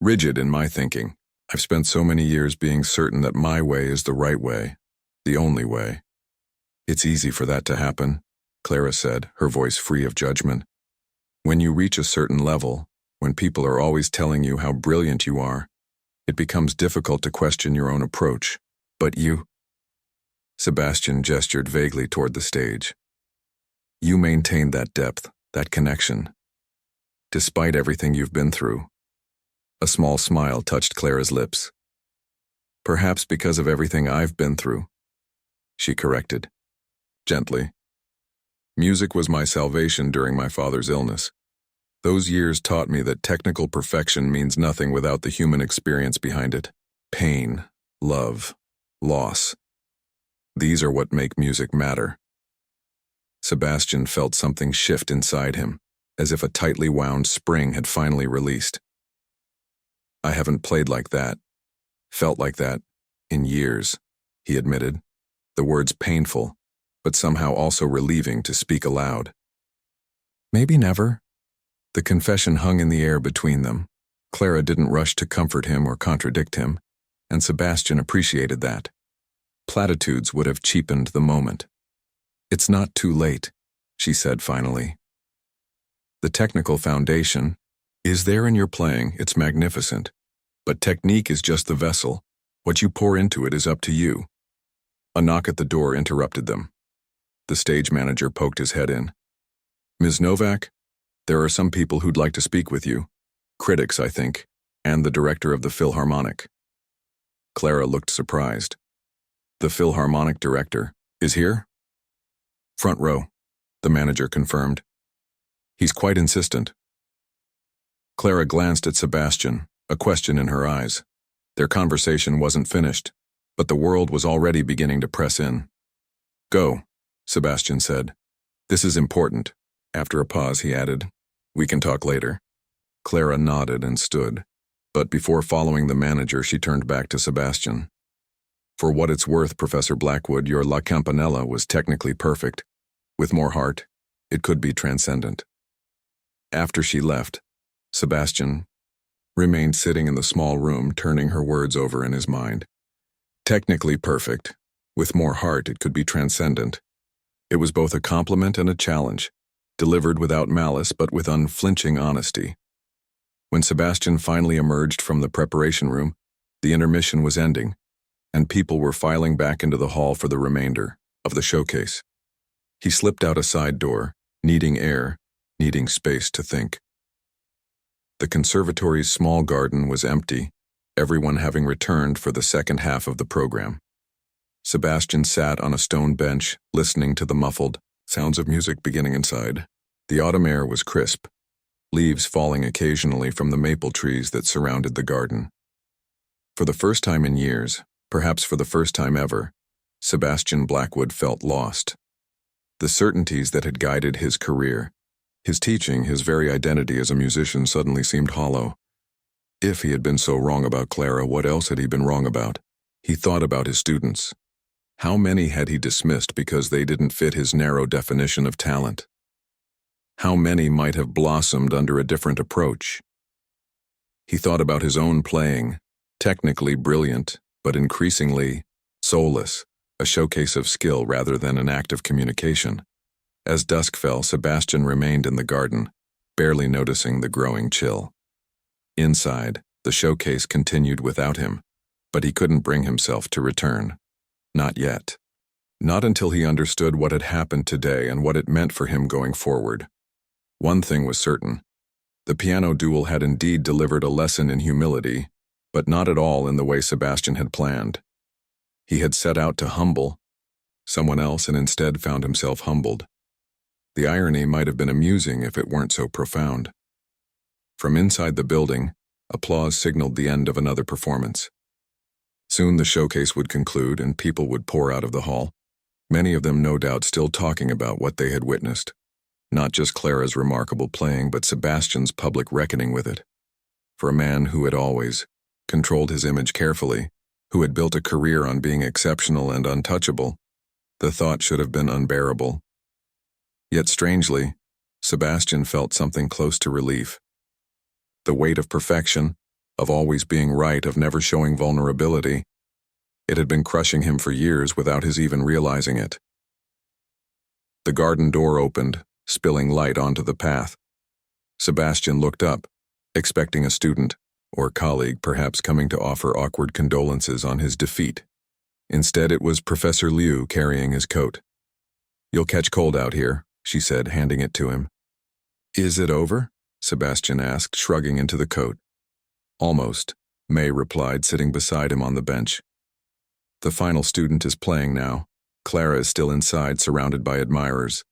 Rigid in my thinking. I've spent so many years being certain that my way is the right way, the only way." "It's easy for that to happen," Clara said, her voice free of judgment. "When you reach a certain level, when people are always telling you how brilliant you are, it becomes difficult to question your own approach. But you..." Sebastian gestured vaguely toward the stage. "You maintain that depth, that connection, despite everything you've been through." A small smile touched Clara's lips. "Perhaps because of everything I've been through," she corrected, gently. "Music was my salvation during my father's illness. Those years taught me that technical perfection means nothing without the human experience behind it. Pain, love, loss. These are what make music matter." Sebastian felt something shift inside him, as if a tightly wound spring had finally released. "I haven't played like that, felt like that, In years, he admitted, the words painful, but somehow also relieving to speak aloud. Maybe never. The confession hung in the air between them. Clara didn't rush to comfort him or contradict him, and Sebastian appreciated that. Platitudes would have cheapened the moment. It's not too late, she said finally. The technical foundation is there in your playing. It's magnificent. But technique is just the vessel. What you pour into it is up to you. A knock at the door interrupted them. The stage manager poked his head in. Ms. Novak, there are some people who'd like to speak with you. Critics, I think, and the director of the Philharmonic. Clara looked surprised. The Philharmonic director is here? Front row, the manager confirmed. He's quite insistent. Clara glanced at Sebastian, a question in her eyes. Their conversation wasn't finished, but the world was already beginning to press in. Go, Sebastian said. This is important. After a pause, he added, we can talk later. Clara nodded and stood, but before following the manager, she turned back to Sebastian. For what it's worth, Professor Blackwood, your La Campanella was technically perfect. With more heart, it could be transcendent. After she left, Sebastian remained sitting in the small room, turning her words over in his mind. Technically perfect. With more heart, it could be transcendent. It was both a compliment and a challenge, delivered without malice but with unflinching honesty. When Sebastian finally emerged from the preparation room, the intermission was ending, and people were filing back into the hall for the remainder of the showcase. He slipped out a side door, needing air, needing space to think. The conservatory's small garden was empty, everyone having returned for the second half of the program. Sebastian sat on a stone bench, listening to the muffled sounds of music beginning inside. The autumn air was crisp, leaves falling occasionally from the maple trees that surrounded the garden. For the first time in years, perhaps for the first time ever, Sebastian Blackwood felt lost. The certainties that had guided his career, his teaching, his very identity as a musician suddenly seemed hollow. If he had been so wrong about Clara, what else had he been wrong about? He thought about his students. How many had he dismissed because they didn't fit his narrow definition of talent? How many might have blossomed under a different approach? He thought about his own playing, technically brilliant, but increasingly soulless, a showcase of skill rather than an act of communication. As dusk fell, Sebastian remained in the garden, barely noticing the growing chill. Inside, the showcase continued without him, but he couldn't bring himself to return. Not yet. Not until he understood what had happened today and what it meant for him going forward. One thing was certain. The piano duel had indeed delivered a lesson in humility, but not at all in the way Sebastian had planned. He had set out to humble someone else and instead found himself humbled. The irony might have been amusing if it weren't so profound. From inside the building, applause signaled the end of another performance. Soon the showcase would conclude and people would pour out of the hall, many of them no doubt still talking about what they had witnessed. Not just Clara's remarkable playing, but Sebastian's public reckoning with it. For a man who had always controlled his image carefully, who had built a career on being exceptional and untouchable, the thought should have been unbearable. Yet strangely, Sebastian felt something close to relief. The weight of perfection, of always being right, of never showing vulnerability, it had been crushing him for years without his even realizing it. The garden door opened, spilling light onto the path. Sebastian looked up, expecting a student, or colleague perhaps coming to offer awkward condolences on his defeat. Instead, it was Professor Liu carrying his coat. "You'll catch cold out here," she said, handing it to him. "Is it over?" Sebastian asked, shrugging into the coat. "Almost," May replied, sitting beside him on the bench. "The final student is playing now. Clara is still inside, surrounded by admirers.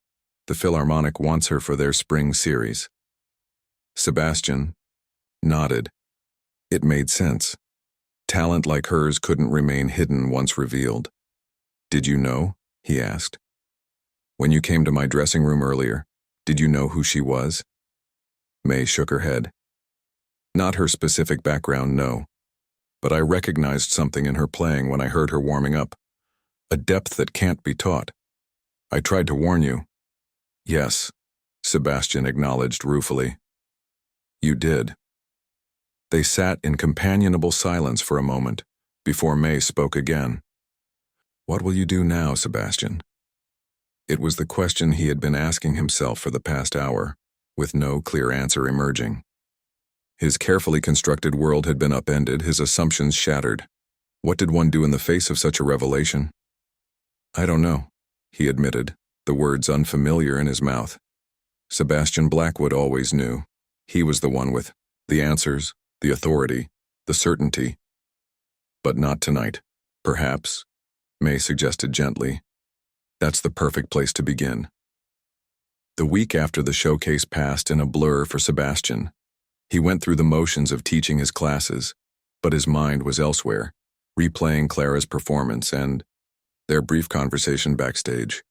The Philharmonic wants her for their spring series." Sebastian nodded. It made sense. Talent like hers couldn't remain hidden once revealed. "Did you know?" he asked. "When you came to my dressing room earlier, did you know who she was?" May shook her head. "Not her specific background, no. but I recognized something in her playing when I heard her warming up. A depth that can't be taught. I tried to warn you. Yes, Sebastian acknowledged ruefully. You did. They sat in companionable silence for a moment, before May spoke again. What will you do now, Sebastian? It was the question he had been asking himself for the past hour, with no clear answer emerging. His carefully constructed world had been upended, his assumptions shattered. What did one do in the face of such a revelation? I don't know, he admitted, the words unfamiliar in his mouth. Sebastian Blackwood always knew. He was the one with the answers, the authority, the certainty. But not tonight. Perhaps, May suggested gently. That's the perfect place to begin. The week after the showcase passed in a blur for Sebastian. He went through the motions of teaching his classes, but his mind was elsewhere, replaying Clara's performance and their brief conversation backstage.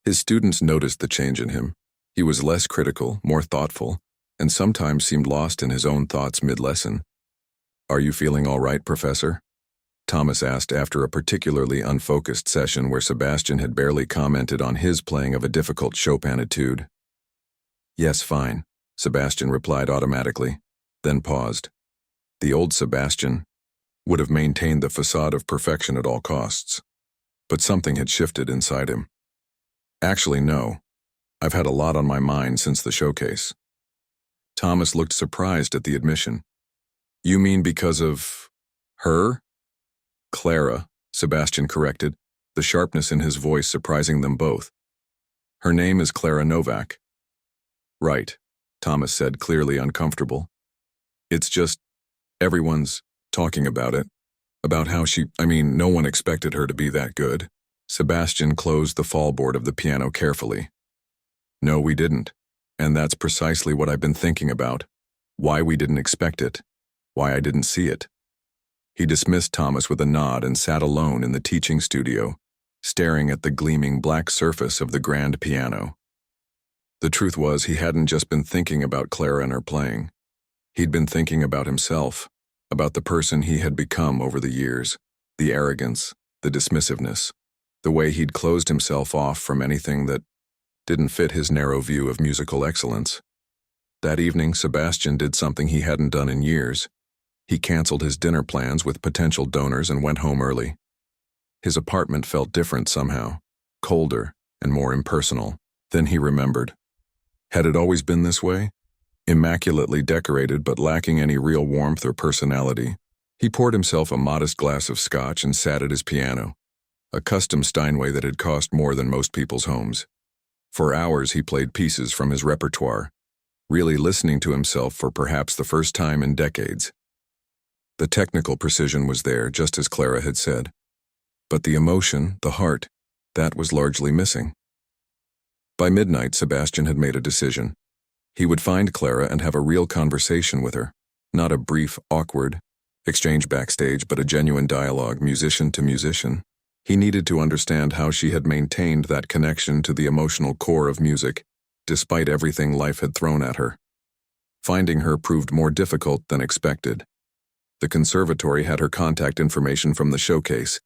His students noticed the change in him. He was less critical, more thoughtful, and sometimes seemed lost in his own thoughts mid-lesson. Are you feeling all right, Professor? Thomas asked after a particularly unfocused session where Sebastian had barely commented on his playing of a difficult Chopin etude. Yes, fine, Sebastian replied automatically, then paused. The old Sebastian would have maintained the facade of perfection at all costs. But something had shifted inside him. Actually, no. I've had a lot on my mind since the showcase. Thomas looked surprised at the admission. You mean because of her? Clara, Sebastian corrected, the sharpness in his voice surprising them both. Her name is Clara Novak. Right, Thomas said, clearly uncomfortable. It's just, everyone's talking about it. About how no one expected her to be that good. Sebastian closed the fallboard of the piano carefully. No, we didn't. And that's precisely what I've been thinking about. Why we didn't expect it. Why I didn't see it. He dismissed Thomas with a nod and sat alone in the teaching studio, staring at the gleaming black surface of the grand piano. The truth was, he hadn't just been thinking about Clara and her playing. He'd been thinking about himself, about the person he had become over the years, the arrogance, the dismissiveness, the way he'd closed himself off from anything that didn't fit his narrow view of musical excellence. That evening, Sebastian did something he hadn't done in years. He canceled his dinner plans with potential donors and went home early. His apartment felt different somehow, colder and more impersonal. Then he remembered. Had it always been this way? Immaculately decorated but lacking any real warmth or personality, he poured himself a modest glass of scotch and sat at his piano, a custom Steinway that had cost more than most people's homes. For hours he played pieces from his repertoire, really listening to himself for perhaps the first time in decades. The technical precision was there, just as Clara had said. But the emotion, the heart, that was largely missing. By midnight, Sebastian had made a decision. He would find Clara and have a real conversation with her, not a brief, awkward exchange backstage, but a genuine dialogue, musician to musician. He needed to understand how she had maintained that connection to the emotional core of music, despite everything life had thrown at her. Finding her proved more difficult than expected. The conservatory had her contact information from the showcase,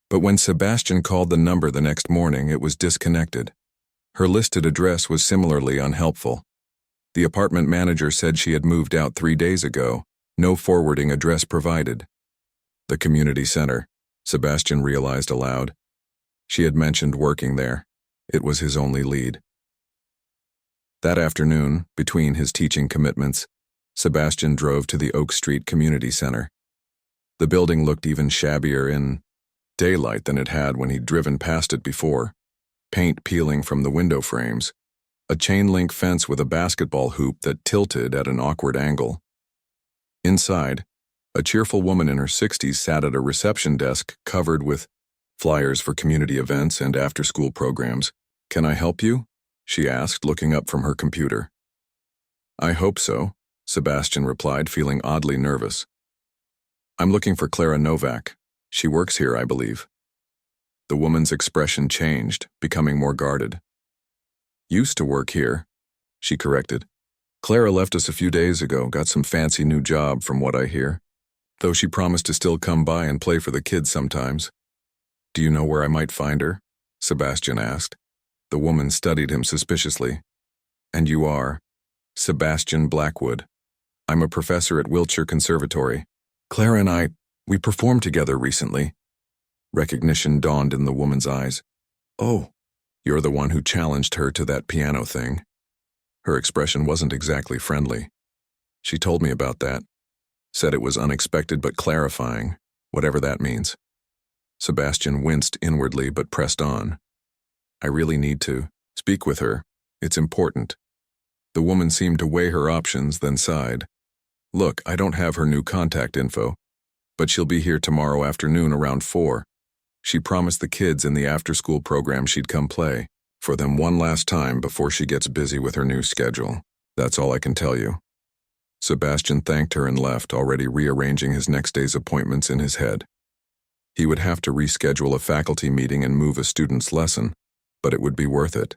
but when Sebastian called the number the next morning, it was disconnected. Her listed address was similarly unhelpful. The apartment manager said she had moved out 3 days ago, no forwarding address provided. The community center, Sebastian realized aloud. She had mentioned working there. It was his only lead. That afternoon, between his teaching commitments, Sebastian drove to the Oak Street Community Center. The building looked even shabbier in daylight than it had when he'd driven past it before. Paint peeling from the window frames, a chain-link fence with a basketball hoop that tilted at an awkward angle. Inside, a cheerful woman in her 60s sat at a reception desk covered with flyers for community events and after-school programs. "Can I help you?" she asked, looking up from her computer. "I hope so," Sebastian replied, feeling oddly nervous. "I'm looking for Clara Novak. She works here, I believe." The woman's expression changed, becoming more guarded. "Used to work here," she corrected. "Clara left us a few days ago, got some fancy new job from what I hear." though she promised to still come by and play for the kids sometimes. Do you know where I might find her? Sebastian asked. The woman studied him suspiciously. And you are? Sebastian Blackwood. I'm a professor at Wiltshire Conservatory. Clara and we performed together recently. Recognition dawned in the woman's eyes. Oh, you're the one who challenged her to that piano thing. Her expression wasn't exactly friendly. She told me about that. Said it was unexpected but clarifying, whatever that means. Sebastian winced inwardly but pressed on. I really need to speak with her. It's important. The woman seemed to weigh her options, then sighed. Look, I don't have her new contact info, but she'll be here tomorrow afternoon around 4. She promised the kids in the after-school program she'd come play for them one last time before she gets busy with her new schedule. That's all I can tell you. Sebastian thanked her and left, already rearranging his next day's appointments in his head. He would have to reschedule a faculty meeting and move a student's lesson, but it would be worth it.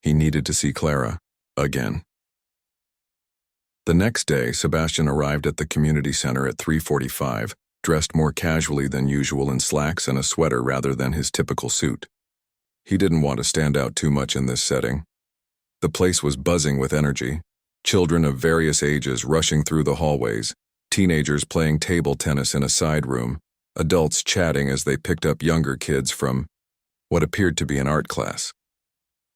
He needed to see Clara again. The next day, Sebastian arrived at the community center at 3:45, dressed more casually than usual in slacks and a sweater rather than his typical suit. He didn't want to stand out too much in this setting. The place was buzzing with energy, children of various ages rushing through the hallways, teenagers playing table tennis in a side room, adults chatting as they picked up younger kids from what appeared to be an art class.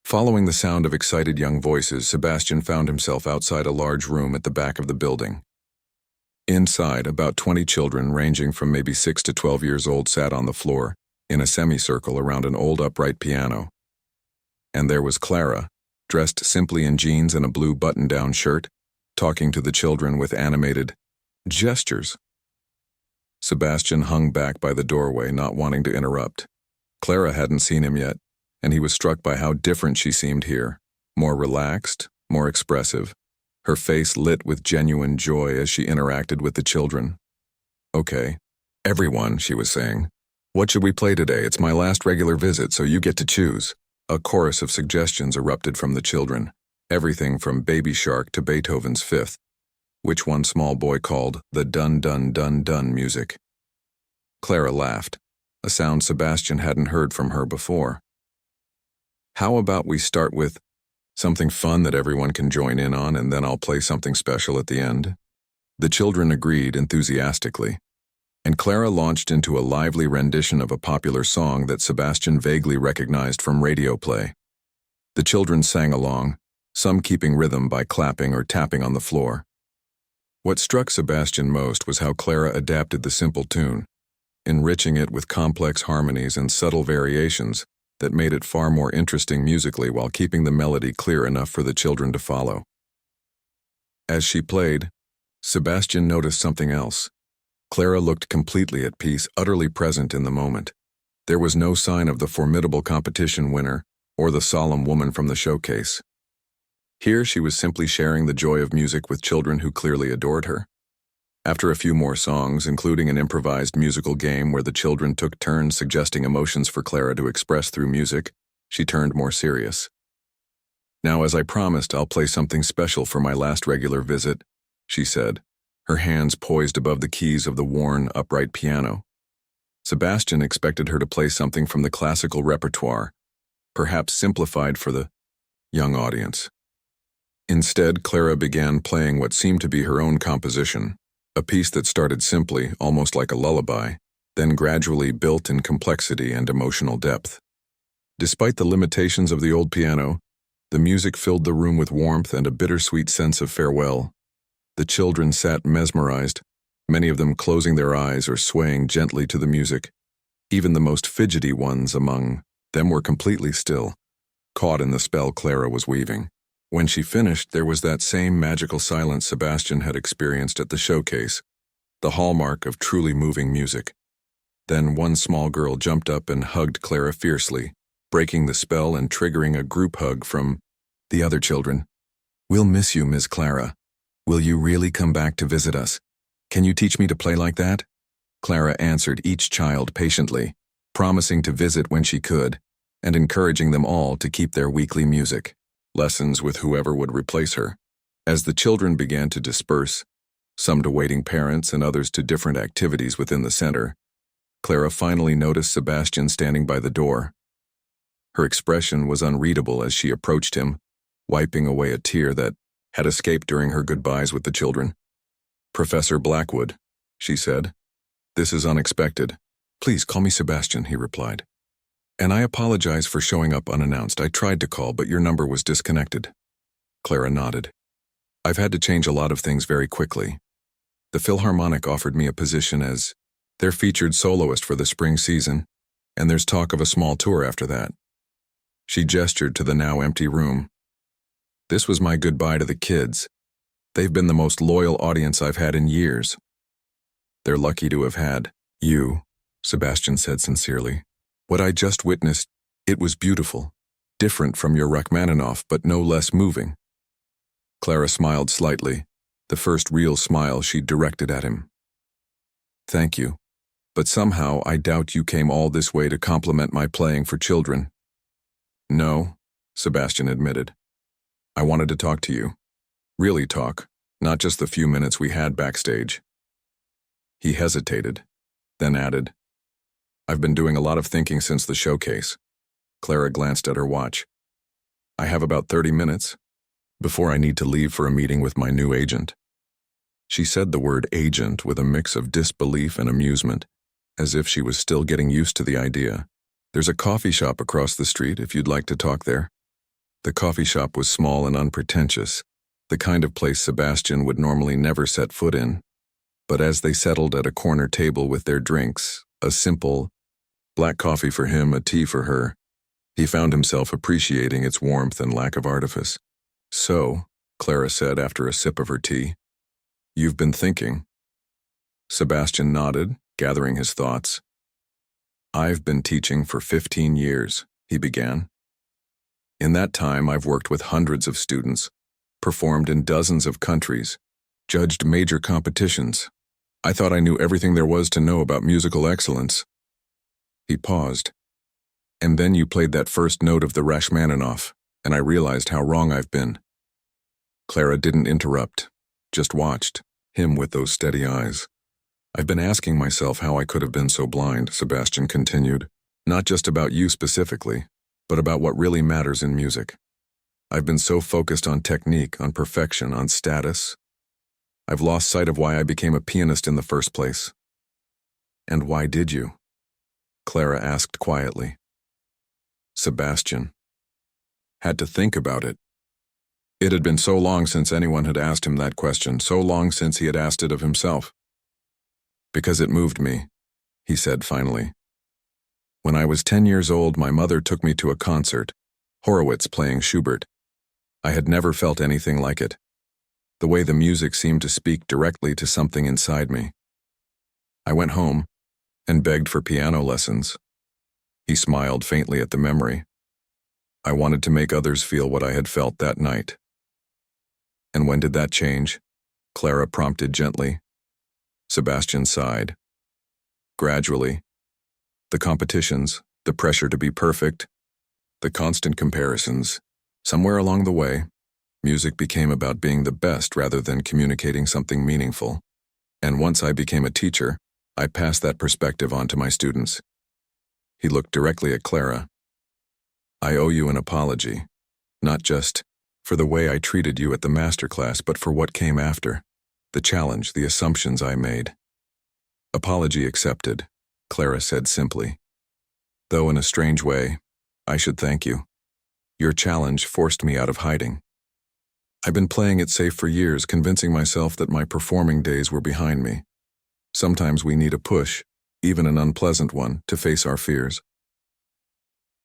Following the sound of excited young voices, Sebastian found himself outside a large room at the back of the building. Inside, about 20 children ranging from maybe 6 to 12 years old sat on the floor, in a semicircle around an old upright piano. And there was Clara, dressed simply in jeans and a blue button-down shirt, talking to the children with animated gestures. Sebastian hung back by the doorway, not wanting to interrupt. Clara hadn't seen him yet, and he was struck by how different she seemed here, more relaxed, more expressive, her face lit with genuine joy as she interacted with the children. Okay, everyone, she was saying. What should we play today? It's my last regular visit, so you get to choose. A chorus of suggestions erupted from the children, everything from Baby Shark to Beethoven's Fifth, which one small boy called the dun-dun-dun-dun music. Clara laughed, a sound Sebastian hadn't heard from her before. How about we start with something fun that everyone can join in on, and then I'll play something special at the end? The children agreed enthusiastically, and Clara launched into a lively rendition of a popular song that Sebastian vaguely recognized from radio play. The children sang along, some keeping rhythm by clapping or tapping on the floor. What struck Sebastian most was how Clara adapted the simple tune, enriching it with complex harmonies and subtle variations that made it far more interesting musically while keeping the melody clear enough for the children to follow. As she played, Sebastian noticed something else. Clara looked completely at peace, utterly present in the moment. There was no sign of the formidable competition winner or the solemn woman from the showcase. Here she was simply sharing the joy of music with children who clearly adored her. After a few more songs, including an improvised musical game where the children took turns suggesting emotions for Clara to express through music, she turned more serious. Now, as I promised, I'll play something special for my last regular visit, she said, her hands poised above the keys of the worn, upright piano. Sebastian expected her to play something from the classical repertoire, perhaps simplified for the young audience. Instead, Clara began playing what seemed to be her own composition, a piece that started simply, almost like a lullaby, then gradually built in complexity and emotional depth. Despite the limitations of the old piano, the music filled the room with warmth and a bittersweet sense of farewell. The children sat mesmerized, many of them closing their eyes or swaying gently to the music. Even the most fidgety ones among them were completely still, caught in the spell Clara was weaving. When she finished, there was that same magical silence Sebastian had experienced at the showcase, the hallmark of truly moving music. Then one small girl jumped up and hugged Clara fiercely, breaking the spell and triggering a group hug from the other children. "We'll miss you, Miss Clara. Will you really come back to visit us? Can you teach me to play like that?" Clara answered each child patiently, promising to visit when she could, and encouraging them all to keep their weekly music lessons with whoever would replace her. As the children began to disperse, some to waiting parents and others to different activities within the center, Clara finally noticed Sebastian standing by the door. Her expression was unreadable as she approached him, wiping away a tear that had escaped during her goodbyes with the children. "Professor Blackwood," she said. "This is unexpected. Please call me Sebastian," he replied. "And I apologize for showing up unannounced. I tried to call, but your number was disconnected." Clara nodded. "I've had to change a lot of things very quickly. The Philharmonic offered me a position as their featured soloist for the spring season, and there's talk of a small tour after that." She gestured to the now empty room. "This was my goodbye to the kids. They've been the most loyal audience I've had in years." "They're lucky to have had you," Sebastian said sincerely. "What I just witnessed, it was beautiful. Different from your Rachmaninoff, but no less moving." Clara smiled slightly, the first real smile she'd directed at him. "Thank you, but somehow I doubt you came all this way to compliment my playing for children." "No," Sebastian admitted. "I wanted to talk to you. Really talk, not just the few minutes we had backstage." He hesitated, then added, "I've been doing a lot of thinking since the showcase." Clara glanced at her watch. "I have about 30 minutes before I need to leave for a meeting with my new agent." She said the word agent with a mix of disbelief and amusement, as if she was still getting used to the idea. "There's a coffee shop across the street if you'd like to talk there." The coffee shop was small and unpretentious, the kind of place Sebastian would normally never set foot in. But as they settled at a corner table with their drinks, a simple black coffee for him, a tea for her, he found himself appreciating its warmth and lack of artifice. "So," Clara said after a sip of her tea, "you've been thinking." Sebastian nodded, gathering his thoughts. "I've been teaching for 15 years, he began. "In that time, I've worked with hundreds of students, performed in dozens of countries, judged major competitions. I thought I knew everything there was to know about musical excellence." He paused. "And then you played that first note of the Rachmaninoff, and I realized how wrong I've been." Clara didn't interrupt, just watched him with those steady eyes. "I've been asking myself how I could have been so blind," Sebastian continued. "Not just about you specifically, but about what really matters in music. I've been so focused on technique, on perfection, on status. I've lost sight of why I became a pianist in the first place." "And why did you?" Clara asked quietly. Sebastian had to think about it. It had been so long since anyone had asked him that question, so long since he had asked it of himself. "Because it moved me," he said finally. "When I was 10 years old, my mother took me to a concert, Horowitz playing Schubert. I had never felt anything like it. The way the music seemed to speak directly to something inside me. I went home and begged for piano lessons." He smiled faintly at the memory. "I wanted to make others feel what I had felt that night." "And when did that change?" Clara prompted gently. Sebastian sighed. "Gradually. The competitions, the pressure to be perfect, the constant comparisons. Somewhere along the way, music became about being the best rather than communicating something meaningful. And once I became a teacher, I passed that perspective on to my students." He looked directly at Clara. "I owe you an apology, not just for the way I treated you at the masterclass, but for what came after, the challenge, the assumptions I made." "Apology accepted," Clara said simply. "Though in a strange way, I should thank you. Your challenge forced me out of hiding. I've been playing it safe for years, convincing myself that my performing days were behind me. Sometimes we need a push, even an unpleasant one, to face our fears."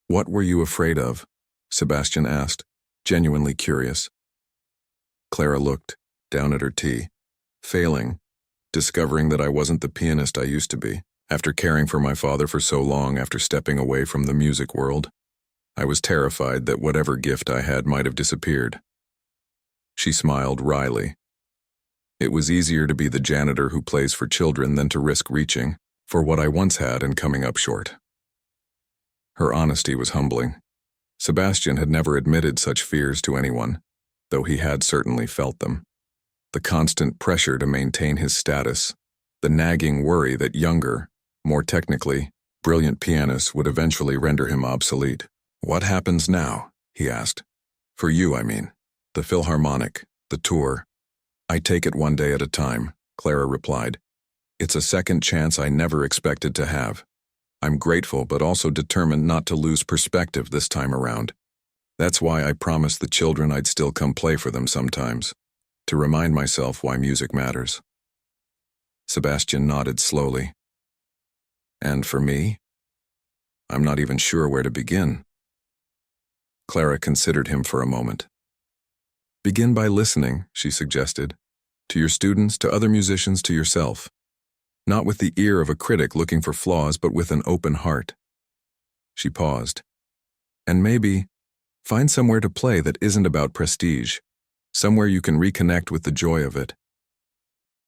"What were you afraid of?" Sebastian asked, genuinely curious. Clara looked down at her tea, failing, discovering that I wasn't the pianist I used to be. After caring for my father for so long, after stepping away from the music world, I was terrified that whatever gift I had might have disappeared. She smiled wryly. It was easier to be the janitor who plays for children than to risk reaching for what I once had and coming up short. Her honesty was humbling. Sebastian had never admitted such fears to anyone, though he had certainly felt them. The constant pressure to maintain his status, the nagging worry that younger, more technically, brilliant pianists would eventually render him obsolete. "What happens now?" he asked. "For you, I mean. The Philharmonic, the tour." "I take it one day at a time," Clara replied. "It's a second chance I never expected to have. I'm grateful but also determined not to lose perspective this time around. That's why I promised the children I'd still come play for them sometimes, to remind myself why music matters." Sebastian nodded slowly. "And for me? I'm not even sure where to begin." Clara considered him for a moment. "Begin by listening," she suggested, "to your students, to other musicians, to yourself. Not with the ear of a critic looking for flaws, but with an open heart." She paused. "And maybe, find somewhere to play that isn't about prestige, somewhere you can reconnect with the joy of it.